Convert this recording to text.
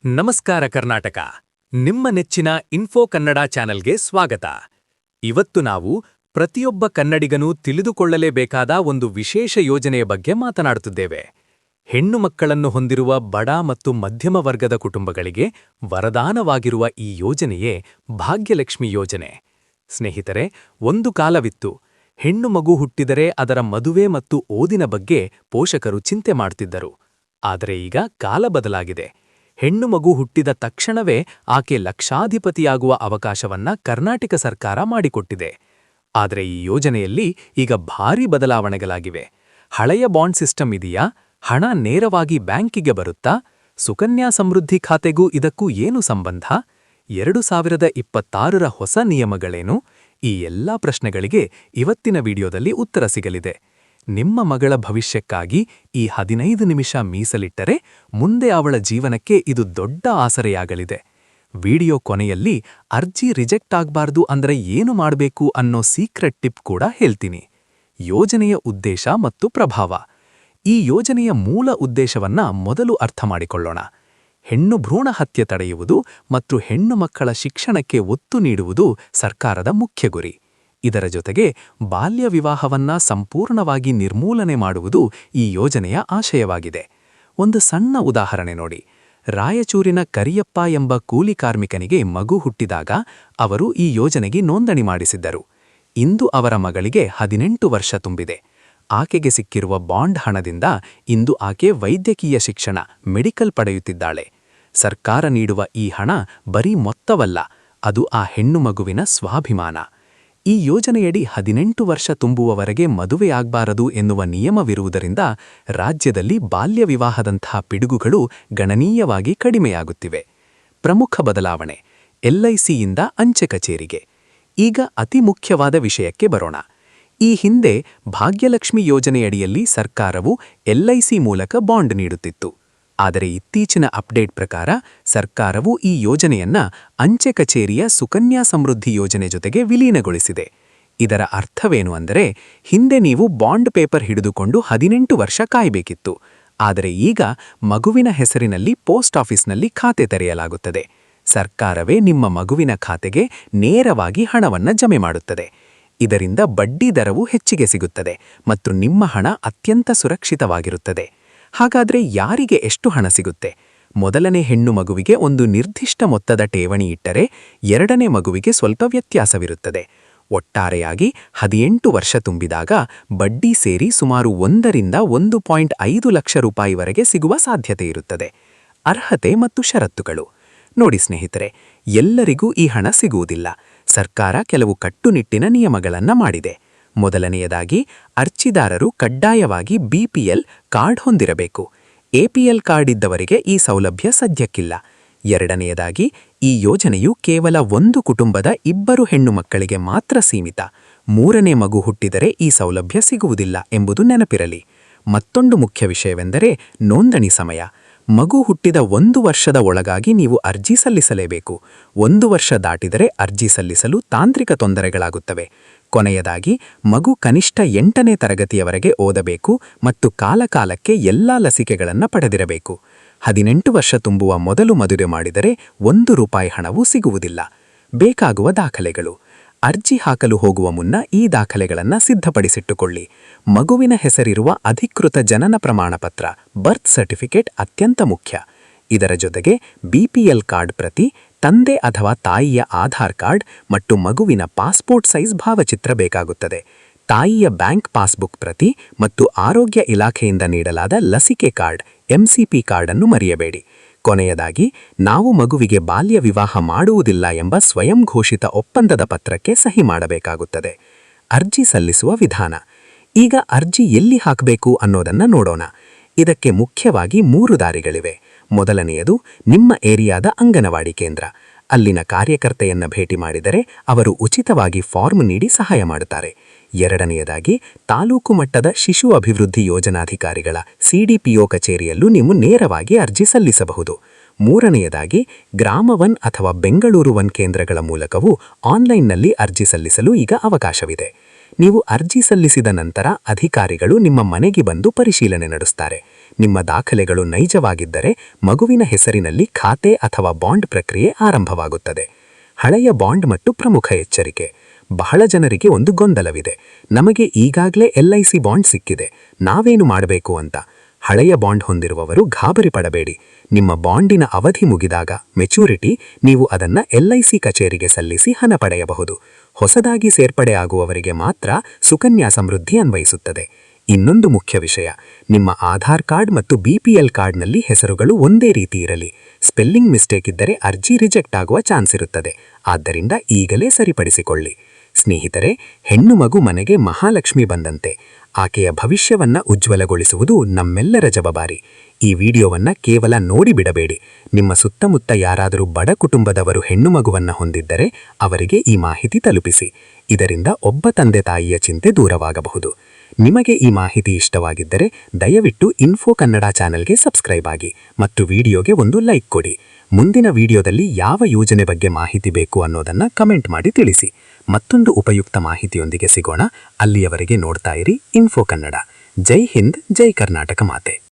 ನಮಸ್ಕಾರ ಕರ್ನಾಟಕ. ನಿಮ್ಮ ನೆಚ್ಚಿನ ಇನ್ಫೋ ಕನ್ನಡ ಚಾನೆಲ್ಗೆ ಸ್ವಾಗತ. ಇವತ್ತು ನಾವು ಪ್ರತಿಯೊಬ್ಬ ಕನ್ನಡಿಗನೂ ತಿಳಿದುಕೊಳ್ಳಲೇಬೇಕಾದ ಒಂದು ವಿಶೇಷ ಯೋಜನೆಯ ಬಗ್ಗೆ ಮಾತನಾಡುತ್ತಿದ್ದೇವೆ. ಹೆಣ್ಣು ಮಕ್ಕಳನ್ನು ಹೊಂದಿರುವ ಬಡ ಮತ್ತು ಮಧ್ಯಮ ವರ್ಗದ ಕುಟುಂಬಗಳಿಗೆ ವರದಾನವಾಗಿರುವ ಈ ಯೋಜನೆಯೇ ಭಾಗ್ಯಲಕ್ಷ್ಮಿ ಯೋಜನೆ. ಸ್ನೇಹಿತರೆ, ಒಂದು ಕಾಲವಿತ್ತು. ಹೆಣ್ಣು ಮಗು ಹುಟ್ಟಿದರೆ ಅದರ ಮದುವೆ ಮತ್ತು ಓದಿನ ಬಗ್ಗೆ ಪೋಷಕರು ಚಿಂತೆ ಮಾಡುತ್ತಿದ್ದರು. ಆದರೆ ಈಗ ಕಾಲ ಬದಲಾಗಿದೆ. ಹೆಣ್ಣು ಮಗು ಹುಟ್ಟಿದ ತಕ್ಷಣವೇ ಆಕೆ ಲಕ್ಷಾಧಿಪತಿಯಾಗುವ ಅವಕಾಶವನ್ನ ಕರ್ನಾಟಕ ಸರ್ಕಾರ ಮಾಡಿಕೊಟ್ಟಿದೆ. ಆದರೆ ಈ ಯೋಜನೆಯಲ್ಲಿ ಈಗ ಭಾರೀ ಬದಲಾವಣೆಗಳಾಗಿವೆ. ಹಳೆಯ ಬಾಂಡ್ ಸಿಸ್ಟಮ್ ಇದೆಯಾ? ಹಣ ನೇರವಾಗಿ ಬ್ಯಾಂಕಿಗೆ ಬರುತ್ತಾ? ಸುಕನ್ಯಾ ಸಮೃದ್ಧಿ ಖಾತೆಗೂ ಇದಕ್ಕೂ ಏನು ಸಂಬಂಧ? 2026ರ ಹೊಸ ನಿಯಮಗಳೇನು? ಈ ಎಲ್ಲಾ ಪ್ರಶ್ನೆಗಳಿಗೆ ಇವತ್ತಿನ ವಿಡಿಯೋದಲ್ಲಿ ಉತ್ತರ ಸಿಗಲಿದೆ. ನಿಮ್ಮ ಮಗಳ ಭವಿಷ್ಯಕ್ಕಾಗಿ ಈ 15 ನಿಮಿಷ ಮೀಸಲಿಟ್ಟರೆ ಮುಂದೆ ಅವಳ ಜೀವನಕ್ಕೆ ಇದು ದೊಡ್ಡ ಆಸರೆಯಾಗಲಿದೆ. ವಿಡಿಯೋ ಕೊನೆಯಲ್ಲಿ ಅರ್ಜಿ ರಿಜೆಕ್ಟ್ ಆಗ್ಬಾರ್ದು ಅಂದ್ರೆ ಏನು ಮಾಡಬೇಕು ಅನ್ನೋ ಸೀಕ್ರೆಟ್ ಟಿಪ್ ಕೂಡ ಹೇಳ್ತೀನಿ. ಯೋಜನೆಯ ಉದ್ದೇಶ ಮತ್ತು ಪ್ರಭಾವ. ಈ ಯೋಜನೆಯ ಮೂಲ ಉದ್ದೇಶವನ್ನ ಮೊದಲು ಅರ್ಥ ಮಾಡಿಕೊಳ್ಳೋಣ. ಹೆಣ್ಣು ಭ್ರೂಣ ಹತ್ಯೆ ತಡೆಯುವುದು ಮತ್ತು ಹೆಣ್ಣು ಮಕ್ಕಳ ಶಿಕ್ಷಣಕ್ಕೆ ಒತ್ತು ನೀಡುವುದು ಸರ್ಕಾರದ ಮುಖ್ಯ ಗುರಿ. ಇದರ ಜೊತೆಗೆ ಬಾಲ್ಯ ವಿವಾಹವನ್ನ ಸಂಪೂರ್ಣವಾಗಿ ನಿರ್ಮೂಲನೆ ಮಾಡುವುದು ಈ ಯೋಜನೆಯ ಆಶಯವಾಗಿದೆ. ಒಂದು ಸಣ್ಣ ಉದಾಹರಣೆ ನೋಡಿ. ರಾಯಚೂರಿನ ಕರಿಯಪ್ಪ ಎಂಬ ಕೂಲಿ ಕಾರ್ಮಿಕನಿಗೆ ಮಗು ಹುಟ್ಟಿದಾಗ ಅವರು ಈ ಯೋಜನೆಗೆ ನೋಂದಣಿ ಮಾಡಿಸಿದ್ದರು. ಇಂದು ಅವರ ಮಗಳಿಗೆ 18 ವರ್ಷ ತುಂಬಿದೆ. ಆಕೆಗೆ ಸಿಕ್ಕಿರುವ ಬಾಂಡ್ ಹಣದಿಂದ ಇಂದು ಆಕೆ ವೈದ್ಯಕೀಯ ಶಿಕ್ಷಣ ಮೆಡಿಕಲ್ ಪಡೆಯುತ್ತಿದ್ದಾಳೆ. ಸರ್ಕಾರ ನೀಡುವ ಈ ಹಣ ಬರೀ ಮೊತ್ತವಲ್ಲ, ಅದು ಆ ಹೆಣ್ಣು ಮಗುವಿನ ಸ್ವಾಭಿಮಾನ. ಈ ಯೋಜನೆಯಡಿ 18 ವರ್ಷ ತುಂಬುವವರೆಗೆ ಮದುವೆಯಾಗಬಾರದು ಎನ್ನುವ ನಿಯಮವಿರುವುದರಿಂದ ರಾಜ್ಯದಲ್ಲಿ ಬಾಲ್ಯ ವಿವಾಹದಂತಹ ಪಿಡುಗುಗಳು ಗಣನೀಯವಾಗಿ ಕಡಿಮೆಯಾಗುತ್ತಿವೆ. ಪ್ರಮುಖ ಬದಲಾವಣೆ: LICಯಿಂದ ಅಂಚೆ ಕಚೇರಿಗೆ. ಈಗ ಅತಿ ಮುಖ್ಯವಾದ ವಿಷಯಕ್ಕೆ ಬರೋಣ. ಈ ಹಿಂದೆ ಭಾಗ್ಯಲಕ್ಷ್ಮಿ ಯೋಜನೆಯಡಿಯಲ್ಲಿ ಸರ್ಕಾರವು LIC ಮೂಲಕ ಬಾಂಡ್ ನೀಡುತ್ತಿತ್ತು. ಆದರೆ ಇತ್ತೀಚಿನ ಅಪ್ಡೇಟ್ ಪ್ರಕಾರ ಸರ್ಕಾರವು ಈ ಯೋಜನೆಯನ್ನ ಅಂಚೆ ಕಚೇರಿಯ ಸುಕನ್ಯಾ ಸಮೃದ್ಧಿ ಯೋಜನೆ ಜೊತೆಗೆ ವಿಲೀನಗೊಳಿಸಿದೆ. ಇದರ ಅರ್ಥವೇನು ಅಂದರೆ, ಹಿಂದೆ ನೀವು ಬಾಂಡ್ ಪೇಪರ್ ಹಿಡಿದುಕೊಂಡು 18 ವರ್ಷ ಕಾಯಬೇಕಿತ್ತು. ಆದರೆ ಈಗ ಮಗುವಿನ ಹೆಸರಿನಲ್ಲಿ ಪೋಸ್ಟ್ ಆಫೀಸ್ನಲ್ಲಿ ಖಾತೆ ತೆರೆಯಲಾಗುತ್ತದೆ. ಸರ್ಕಾರವೇ ನಿಮ್ಮ ಮಗುವಿನ ಖಾತೆಗೆ ನೇರವಾಗಿ ಹಣವನ್ನ ಜಮೆ ಮಾಡುತ್ತದೆ. ಇದರಿಂದ ಬಡ್ಡಿ ದರವು ಹೆಚ್ಚಿಗೆ ಸಿಗುತ್ತದೆ ಮತ್ತು ನಿಮ್ಮ ಹಣ ಅತ್ಯಂತ ಸುರಕ್ಷಿತವಾಗಿರುತ್ತದೆ. ಹಾಗಾದ್ರೆ ಯಾರಿಗೆ ಎಷ್ಟು ಹಣ ಸಿಗುತ್ತೆ? ಮೊದಲನೇ ಹೆಣ್ಣು ಮಗುವಿಗೆ ಒಂದು ನಿರ್ದಿಷ್ಟ ಮೊತ್ತದ ಠೇವಣಿ ಇಟ್ಟರೆ, ಎರಡನೇ ಮಗುವಿಗೆ ಸ್ವಲ್ಪ ವ್ಯತ್ಯಾಸವಿರುತ್ತದೆ. ಒಟ್ಟಾರೆಯಾಗಿ 18 ವರ್ಷ ತುಂಬಿದಾಗ ಬಡ್ಡಿ ಸೇರಿ ಸುಮಾರು 1ರಿಂದ 1.5 ಲಕ್ಷ ರೂಪಾಯಿವರೆಗೆ ಸಿಗುವ ಸಾಧ್ಯತೆ ಇರುತ್ತದೆ. ಅರ್ಹತೆ ಮತ್ತು ಷರತ್ತುಗಳು ನೋಡಿ ಸ್ನೇಹಿತರೆ, ಎಲ್ಲರಿಗೂ ಈ ಹಣ ಸಿಗುವುದಿಲ್ಲ. ಸರ್ಕಾರ ಕೆಲವು ಕಟ್ಟುನಿಟ್ಟಿನ ನಿಯಮಗಳನ್ನ ಮಾಡಿದೆ. ಮೊದಲನೆಯದಾಗಿ, ಅರ್ಜಿದಾರರು ಕಡ್ಡಾಯವಾಗಿ BPL ಕಾರ್ಡ್ ಹೊಂದಿರಬೇಕು. APL ಕಾರ್ಡ್ ಇದ್ದವರಿಗೆ ಈ ಸೌಲಭ್ಯ ಸದ್ಯಕ್ಕಿಲ್ಲ. ಎರಡನೆಯದಾಗಿ, ಈ ಯೋಜನೆಯು ಕೇವಲ ಒಂದು ಕುಟುಂಬದ 2 ಹೆಣ್ಣು ಮಕ್ಕಳಿಗೆ ಮಾತ್ರ ಸೀಮಿತ. 3ನೇ ಮಗು ಹುಟ್ಟಿದರೆ ಈ ಸೌಲಭ್ಯ ಸಿಗುವುದಿಲ್ಲ ಎಂಬುದು ನೆನಪಿರಲಿ. ಮತ್ತೊಂದು ಮುಖ್ಯ ವಿಷಯವೆಂದರೆ ನೋಂದಣಿ ಸಮಯ. ಮಗು ಹುಟ್ಟಿದ 1 ವರ್ಷದ ಒಳಗಾಗಿ ನೀವು ಅರ್ಜಿ ಸಲ್ಲಿಸಲೇಬೇಕು. 1 ವರ್ಷ ದಾಟಿದರೆ ಅರ್ಜಿ ಸಲ್ಲಿಸಲು ತಾಂತ್ರಿಕ ತೊಂದರೆಗಳಾಗುತ್ತವೆ. ಕೊನೆಯದಾಗಿ, ಮಗು ಕನಿಷ್ಠ 8ನೇ ತರಗತಿಯವರೆಗೆ ಓದಬೇಕು ಮತ್ತು ಕಾಲಕಾಲಕ್ಕೆ ಎಲ್ಲಾ ಲಸಿಕೆಗಳನ್ನು ಪಡೆದಿರಬೇಕು. 18 ವರ್ಷ ತುಂಬುವ ಮೊದಲು ಮದುವೆ ಮಾಡಿದರೆ 1 ರೂಪಾಯಿ ಹಣವೂ ಸಿಗುವುದಿಲ್ಲ. ಬೇಕಾಗುವ ದಾಖಲೆಗಳು: ಅರ್ಜಿ ಹಾಕಲು ಹೋಗುವ ಮುನ್ನ ಈ ದಾಖಲೆಗಳನ್ನು ಸಿದ್ಧಪಡಿಸಿಟ್ಟುಕೊಳ್ಳಿ. ಮಗುವಿನ ಹೆಸರಿರುವ ಅಧಿಕೃತ ಜನನ ಪ್ರಮಾಣಪತ್ರ ಬರ್ತ್ ಸರ್ಟಿಫಿಕೇಟ್ ಅತ್ಯಂತ ಮುಖ್ಯ. ಇದರ ಜೊತೆಗೆ BPL ಕಾರ್ಡ್ ಪ್ರತಿ, ತಂದೆ ಅಥವಾ ತಾಯಿಯ ಆಧಾರ್ ಕಾರ್ಡ್ ಮತ್ತು ಮಗುವಿನ ಪಾಸ್ಪೋರ್ಟ್ ಸೈಜ್ ಭಾವಚಿತ್ರ ಬೇಕಾಗುತ್ತದೆ. ತಾಯಿಯ ಬ್ಯಾಂಕ್ ಪಾಸ್ಬುಕ್ ಪ್ರತಿ ಮತ್ತು ಆರೋಗ್ಯ ಇಲಾಖೆಯಿಂದ ನೀಡಲಾದ ಲಸಿಕೆ ಕಾರ್ಡ್ MCP ಕಾರ್ಡ್ ಅನ್ನು ಮರೆಯಬೇಡಿ. ಕೊನೆಯದಾಗಿ, ನಾವು ಮಗುವಿಗೆ ಬಾಲ್ಯ ವಿವಾಹ ಮಾಡುವುದಿಲ್ಲ ಎಂಬ ಸ್ವಯಂ ಘೋಷಿತ ಒಪ್ಪಂದದ ಪತ್ರಕ್ಕೆ ಸಹಿ ಮಾಡಬೇಕಾಗುತ್ತದೆ. ಅರ್ಜಿ ಸಲ್ಲಿಸುವ ವಿಧಾನ. ಈಗ ಅರ್ಜಿ ಎಲ್ಲಿ ಹಾಕಬೇಕು ಅನ್ನೋದನ್ನ ನೋಡೋಣ. ಇದಕ್ಕೆ ಮುಖ್ಯವಾಗಿ 3 ದಾರಿಗಳಿವೆ. ಮೊದಲನೆಯದು, ನಿಮ್ಮ ಏರಿಯಾದ ಅಂಗನವಾಡಿ ಕೇಂದ್ರ. ಅಲ್ಲಿನ ಕಾರ್ಯಕರ್ತೆಯನ್ನ ಭೇಟಿ ಮಾಡಿದರೆ ಅವರು ಉಚಿತವಾಗಿ ಫಾರ್ಮ್ ನೀಡಿ ಸಹಾಯ ಮಾಡುತ್ತಾರೆ. ಎರಡನೆಯದಾಗಿ, ತಾಲೂಕು ಮಟ್ಟದ ಶಿಶು ಅಭಿವೃದ್ಧಿ ಯೋಜನಾಧಿಕಾರಿಗಳ CDPO ಕಚೇರಿಯಲ್ಲೂ ನೀವು ನೇರವಾಗಿ ಅರ್ಜಿ ಸಲ್ಲಿಸಬಹುದು. ಮೂರನೆಯದಾಗಿ, ಗ್ರಾಮ 1 ಅಥವಾ ಬೆಂಗಳೂರು 1 ಕೇಂದ್ರಗಳ ಮೂಲಕವೂ ಆನ್ಲೈನ್ನಲ್ಲಿ ಅರ್ಜಿ ಸಲ್ಲಿಸಲು ಈಗ ಅವಕಾಶವಿದೆ. ನೀವು ಅರ್ಜಿ ಸಲ್ಲಿಸಿದ ನಂತರ ಅಧಿಕಾರಿಗಳು ನಿಮ್ಮ ಮನೆಗೆ ಬಂದು ಪರಿಶೀಲನೆ ನಡೆಸುತ್ತಾರೆ. ನಿಮ್ಮ ದಾಖಲೆಗಳು ನೈಜವಾಗಿದ್ದರೆ ಮಗುವಿನ ಹೆಸರಿನಲ್ಲಿ ಖಾತೆ ಅಥವಾ ಬಾಂಡ್ ಪ್ರಕ್ರಿಯೆ ಆರಂಭವಾಗುತ್ತದೆ. ಹಳೆಯ ಬಾಂಡ್ ಮತ್ತು ಪ್ರಮುಖ ಎಚ್ಚರಿಕೆ. ಬಹಳ ಜನರಿಗೆ ಒಂದು ಗೊಂದಲವಿದೆ. ನಮಗೆ ಈಗಾಗಲೇ LIC ಬಾಂಡ್ ಸಿಕ್ಕಿದೆ, ನಾವೇನು ಮಾಡಬೇಕು ಅಂತ. ಹಳೆಯ ಬಾಂಡ್ ಹೊಂದಿರುವವರು ಗಾಬರಿ ಪಡಬೇಡಿ. ನಿಮ್ಮ ಬಾಂಡಿನ ಅವಧಿ ಮುಗಿದಾಗ ಮೆಚೂರಿಟಿ ನೀವು ಅದನ್ನು LIC ಕಚೇರಿಗೆ ಸಲ್ಲಿಸಿ ಹಣ ಪಡೆಯಬಹುದು. ಹೊಸದಾಗಿ ಸೇರ್ಪಡೆ ಆಗುವವರಿಗೆ ಮಾತ್ರ ಸುಕನ್ಯಾ ಸಮೃದ್ಧಿ ಅನ್ವಯಿಸುತ್ತದೆ. ಇನ್ನೊಂದು ಮುಖ್ಯ ವಿಷಯ, ನಿಮ್ಮ ಆಧಾರ್ ಕಾರ್ಡ್ ಮತ್ತು BPL ಕಾರ್ಡ್ನಲ್ಲಿ ಹೆಸರುಗಳು ಒಂದೇ ರೀತಿ ಇರಲಿ. ಸ್ಪೆಲ್ಲಿಂಗ್ ಮಿಸ್ಟೇಕ್ ಇದ್ದರೆ ಅರ್ಜಿ ರಿಜೆಕ್ಟ್ ಆಗುವ ಚಾನ್ಸ್ ಇರುತ್ತದೆ. ಆದ್ದರಿಂದ ಈಗಲೇ ಸರಿಪಡಿಸಿಕೊಳ್ಳಿ. ಸ್ನೇಹಿತರೆ, ಹೆಣ್ಣು ಮಗು ಮನೆಗೆ ಮಹಾಲಕ್ಷ್ಮಿ ಬಂದಂತೆ. ಆಕೆಯ ಭವಿಷ್ಯವನ್ನ ಉಜ್ವಲಗೊಳಿಸುವುದು ನಮ್ಮೆಲ್ಲರ ಜವಾಬ್ದಾರಿ. ಈ ವಿಡಿಯೋವನ್ನ ಕೇವಲ ನೋಡಿ ಬಿಡಬೇಡಿ. ನಿಮ್ಮ ಸುತ್ತಮುತ್ತ ಯಾರಾದರೂ ಬಡ ಕುಟುಂಬದವರು ಹೆಣ್ಣು ಮಗುವನ್ನ ಹೊಂದಿದ್ದರೆ ಅವರಿಗೆ ಈ ಮಾಹಿತಿ ತಲುಪಿಸಿ. ಇದರಿಂದ ಒಬ್ಬ ತಂದೆ ತಾಯಿಯ ಚಿಂತೆ ದೂರವಾಗಬಹುದು. ನಿಮಗೆ ಈ ಮಾಹಿತಿ ಇಷ್ಟವಾಗಿದ್ದರೆ ದಯವಿಟ್ಟು ಇನ್ಫೋ ಕನ್ನಡ ಚಾನೆಲ್ಗೆ ಸಬ್ಸ್ಕ್ರೈಬ್ ಆಗಿ ಮತ್ತು ವಿಡಿಯೋಗೆ ಒಂದು ಲೈಕ್ ಕೊಡಿ. ಮುಂದಿನ ವಿಡಿಯೋದಲ್ಲಿ ಯಾವ ಯೋಜನೆ ಬಗ್ಗೆ ಮಾಹಿತಿ ಬೇಕು ಅನ್ನೋದನ್ನ ಕಮೆಂಟ್ ಮಾಡಿ ತಿಳಿಸಿ. ಮತ್ತೊಂದು ಉಪಯುಕ್ತ ಮಾಹಿತಿಯೊಂದಿಗೆ ಸಿಗೋಣ. ಅಲ್ಲಿಯವರೆಗೆ ನೋಡ್ತಾ ಇರಿ ಇನ್ಫೋ ಕನ್ನಡ. ಜೈ ಹಿಂದ್, ಜೈ ಕರ್ನಾಟಕ ಮಾತೆ.